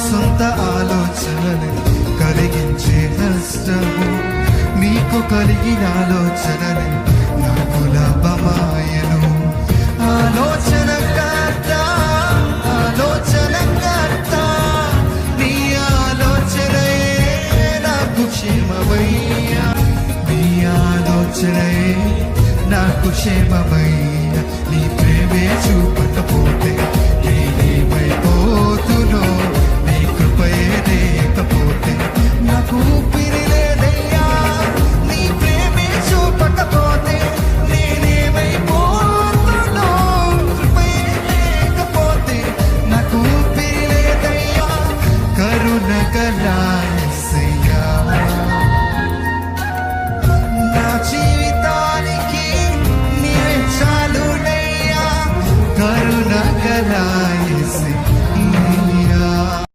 సొంత ఆలోచనలు కలిగించే నష్టము, నీకు కలిగిన ఆలోచనలు నాకు లాభమాయను. ఆలోచనకర్త, ఆలోచనకర్త, నీ ఆలోచనయే నాకు క్షేమమయ్యా, నీ ఆలోచనయే నాకు క్షేమమయ్యా. నీ ప్రేమే చూపకపోతే